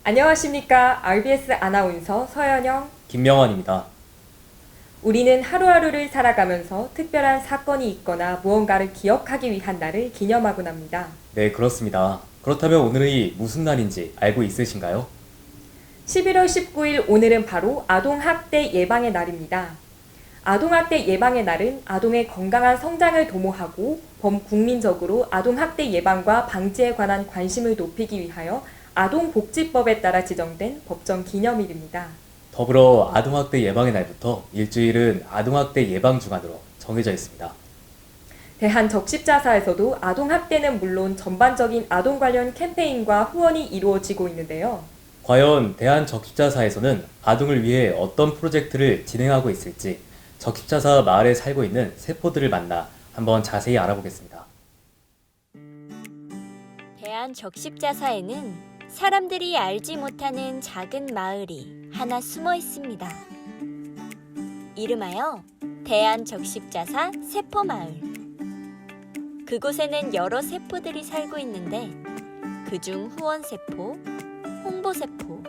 안녕하십니까. RBS 아나운서 서연영, 김명환입니다. 우리는 하루하루를 살아가면서 특별한 사건이 있거나 무언가를 기억하기 위한 날을 기념하곤 합니다. 네, 그렇습니다. 그렇다면 오늘이 무슨 날인지 알고 있으신가요? 11월 19일 오늘은 바로 아동학대 예방의 날입니다. 아동학대 예방의 날은 아동의 건강한 성장을 도모하고 범국민적으로 아동학대 예방과 방지에 관한 관심을 높이기 위하여 아동복지법에 따라 지정된 법정 기념일입니다. 더불어 아동학대 예방의 날부터 일주일은 아동학대 예방 주간으로 정해져 있습니다. 대한적십자사에서도 아동학대는 물론 전반적인 아동 관련 캠페인과 후원이 이루어지고 있는데요. 과연 대한적십자사에서는 아동을 위해 어떤 프로젝트를 진행하고 있을지 적십자사 마을에 살고 있는 세포들을 만나 한번 자세히 알아보겠습니다. 대한적십자사에는 사람들이 알지 못하는 작은 마을이 하나 숨어 있습니다. 이름하여 대한적십자사 세포마을. 그곳에는 여러 세포들이 살고 있는데 그중 후원세포, 홍보세포,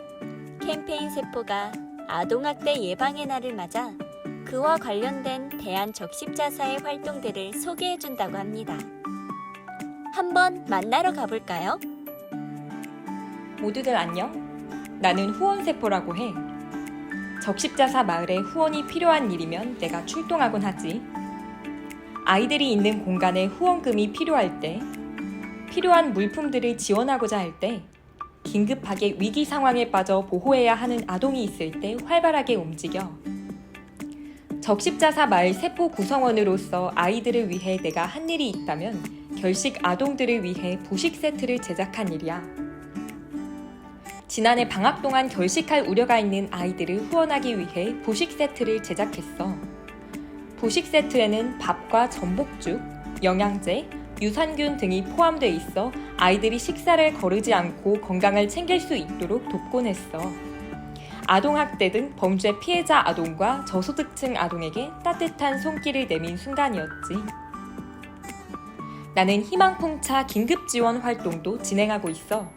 캠페인세포가 아동학대 예방의 날을 맞아 그와 관련된 대한적십자사의 활동들을 소개해준다고 합니다. 한번 만나러 가볼까요? 모두들 안녕? 나는 후원세포라고 해. 적십자사 마을에 후원이 필요한 일이면 내가 출동하곤 하지. 아이들이 있는 공간에 후원금이 필요할 때, 필요한 물품들을 지원하고자 할 때, 긴급하게 위기 상황에 빠져 보호해야 하는 아동이 있을 때 활발하게 움직여. 적십자사 마을 세포 구성원으로서 아이들을 위해 내가 한 일이 있다면 결식 아동들을 위해 부식 세트를 제작한 일이야. 지난해 방학 동안 결식할 우려가 있는 아이들을 후원하기 위해 부식 세트를 제작했어. 부식 세트에는 밥과 전복죽, 영양제, 유산균 등이 포함되어 있어 아이들이 식사를 거르지 않고 건강을 챙길 수 있도록 돕곤 했어. 아동학대 등 범죄 피해자 아동과 저소득층 아동에게 따뜻한 손길을 내민 순간이었지. 나는 희망풍차 긴급지원 활동도 진행하고 있어.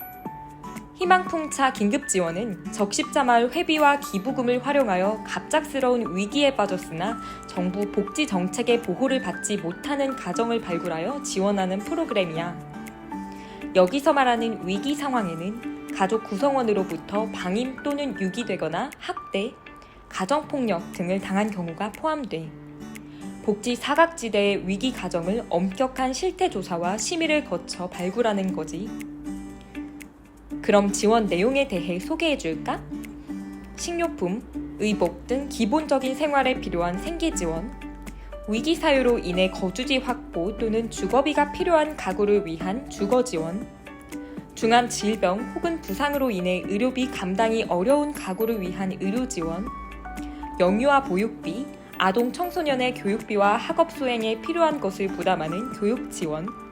희망풍차 긴급지원은 적십자마을 회비와 기부금을 활용하여 갑작스러운 위기에 빠졌으나 정부 복지 정책의 보호를 받지 못하는 가정을 발굴하여 지원하는 프로그램이야. 여기서 말하는 위기 상황에는 가족 구성원으로부터 방임 또는 유기되거나 학대, 가정폭력 등을 당한 경우가 포함돼. 복지 사각지대의 위기 가정을 엄격한 실태조사와 심의를 거쳐 발굴하는 거지. 그럼 지원 내용에 대해 소개해줄까? 식료품, 의복 등 기본적인 생활에 필요한 생계지원, 위기 사유로 인해 거주지 확보 또는 주거비가 필요한 가구를 위한 주거지원, 중한 질병 혹은 부상으로 인해 의료비 감당이 어려운 가구를 위한 의료지원, 영유아 보육비, 아동 청소년의 교육비와 학업 수행에 필요한 것을 부담하는 교육지원,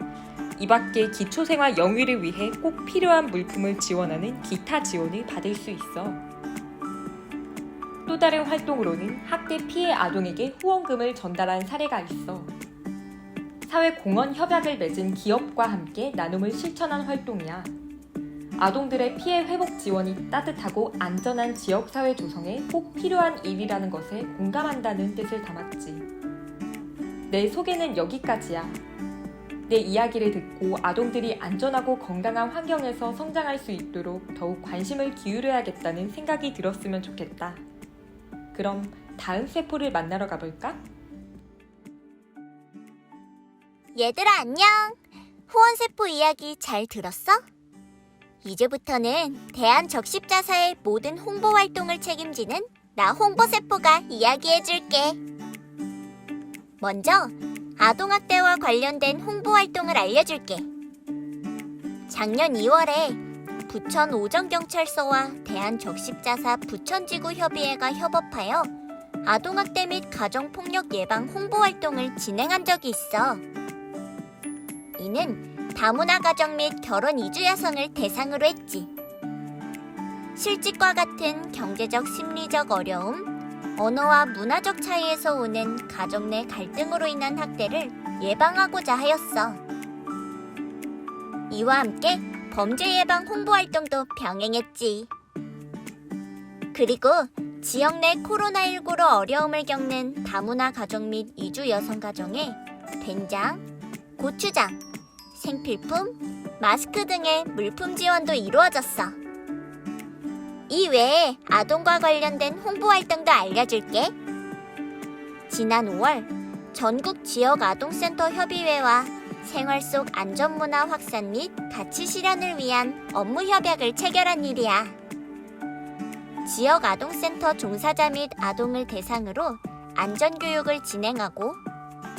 이 밖에 기초생활 영위를 위해 꼭 필요한 물품을 지원하는 기타 지원을 받을 수 있어. 또 다른 활동으로는 학대 피해 아동에게 후원금을 전달한 사례가 있어. 사회공헌 협약을 맺은 기업과 함께 나눔을 실천한 활동이야. 아동들의 피해 회복 지원이 따뜻하고 안전한 지역사회 조성에 꼭 필요한 일이라는 것에 공감한다는 뜻을 담았지. 내 소개는 여기까지야. 내 이야기를 듣고 아동들이 안전하고 건강한 환경에서 성장할 수 있도록 더욱 관심을 기울여야겠다는 생각이 들었으면 좋겠다. 그럼 다음 세포를 만나러 가볼까? 얘들아 안녕! 후원세포 이야기 잘 들었어? 이제부터는 대한적십자사의 모든 홍보 활동을 책임지는 나 홍보세포가 이야기해줄게. 먼저 아동학대와 관련된 홍보 활동을 알려줄게. 작년 2월에 부천 오정경찰서와 대한적십자사 부천지구협의회가 협업하여 아동학대 및 가정폭력 예방 홍보 활동을 진행한 적이 있어. 이는 다문화 가정 및 결혼 이주 여성을 대상으로 했지. 실직과 같은 경제적, 심리적 어려움, 언어와 문화적 차이에서 오는 가족 내 갈등으로 인한 학대를 예방하고자 하였어. 이와 함께 범죄 예방 홍보 활동도 병행했지. 그리고 지역 내 코로나19로 어려움을 겪는 다문화 가족 및 이주 여성 가정에 된장, 고추장, 생필품, 마스크 등의 물품 지원도 이루어졌어. 이 외에 아동과 관련된 홍보 활동도 알려줄게. 지난 5월 전국 지역 아동센터 협의회와 생활 속 안전문화 확산 및 가치 실현을 위한 업무 협약을 체결한 일이야. 지역 아동센터 종사자 및 아동을 대상으로 안전교육을 진행하고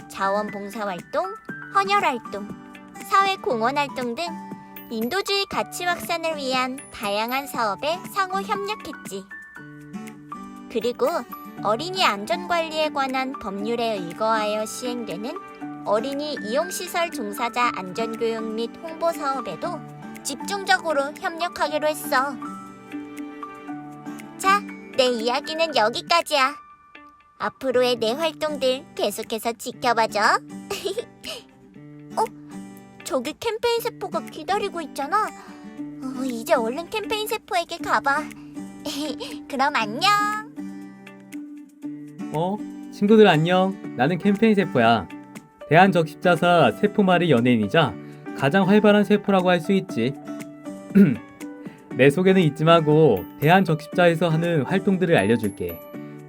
자원봉사활동, 헌혈활동, 사회공헌활동 등 인도주의 가치 확산을 위한 다양한 사업에 상호 협력했지. 그리고 어린이 안전관리에 관한 법률에 의거하여 시행되는 어린이 이용시설 종사자 안전교육 및 홍보 사업에도 집중적으로 협력하기로 했어. 자, 내 이야기는 여기까지야. 앞으로의 내 활동들 계속해서 지켜봐줘. 저기 캠페인 세포가 기다리고 있잖아. 이제 얼른 캠페인 세포에게 가봐. 그럼 안녕. 친구들 안녕. 나는 캠페인 세포야. 대한적십자사 세포말이 연예인이자 가장 활발한 세포라고 할 수 있지. 내 소개는 잊지 말고 대한적십자에서 하는 활동들을 알려줄게.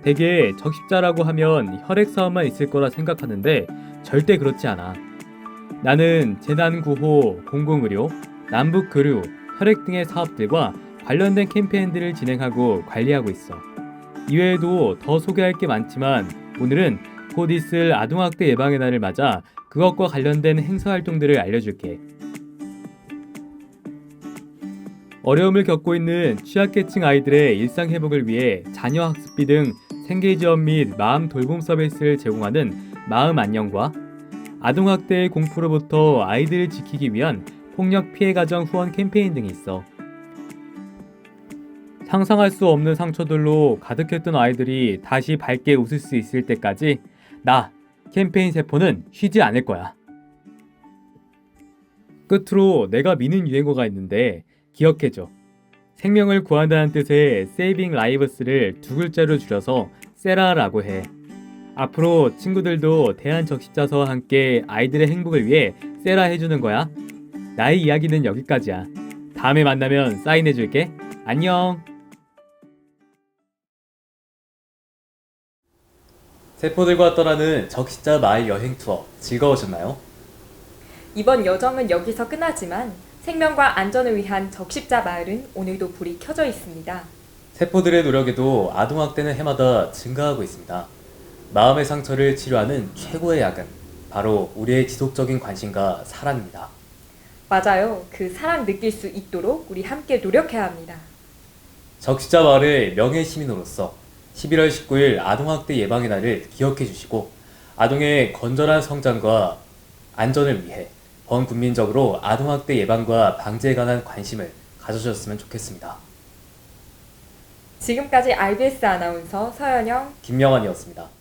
대개 적십자라고 하면 혈액 사업만 있을 거라 생각하는데 절대 그렇지 않아. 나는 재난구호, 공공의료, 남북교류, 혈액 등의 사업들과 관련된 캠페인들을 진행하고 관리하고 있어. 이외에도 더 소개할 게 많지만 오늘은 곧 있을 아동학대 예방의 날을 맞아 그것과 관련된 행사 활동들을 알려줄게. 어려움을 겪고 있는 취약계층 아이들의 일상 회복을 위해 자녀 학습비 등 생계 지원 및 마음 돌봄 서비스를 제공하는 마음 안녕과 아동학대의 공포로부터 아이들을 지키기 위한 폭력 피해 가정 후원 캠페인 등이 있어. 상상할 수 없는 상처들로 가득했던 아이들이 다시 밝게 웃을 수 있을 때까지 나 캠페인 세포는 쉬지 않을 거야. 끝으로 내가 미는 유행어가 있는데 기억해줘. 생명을 구한다는 뜻의 Saving Lives를 두 글자로 줄여서 세라라고 해. 앞으로 친구들도 대한적십자서와 함께 아이들의 행복을 위해 세라 해주는 거야. 나의 이야기는 여기까지야. 다음에 만나면 사인해줄게. 안녕. 세포들과 떠나는 적십자 마을 여행 투어 즐거우셨나요? 이번 여정은 여기서 끝나지만 생명과 안전을 위한 적십자 마을은 오늘도 불이 켜져 있습니다. 세포들의 노력에도 아동학대는 해마다 증가하고 있습니다. 마음의 상처를 치료하는 최고의 약은 바로 우리의 지속적인 관심과 사랑입니다. 맞아요. 그 사랑 느낄 수 있도록 우리 함께 노력해야 합니다. 적십자 마을의 명예시민으로서 11월 19일 아동학대 예방의 날을 기억해 주시고 아동의 건전한 성장과 안전을 위해 범국민적으로 아동학대 예방과 방지에 관한 관심을 가져주셨으면 좋겠습니다. 지금까지 RBS 아나운서 서연영, 김명환이었습니다.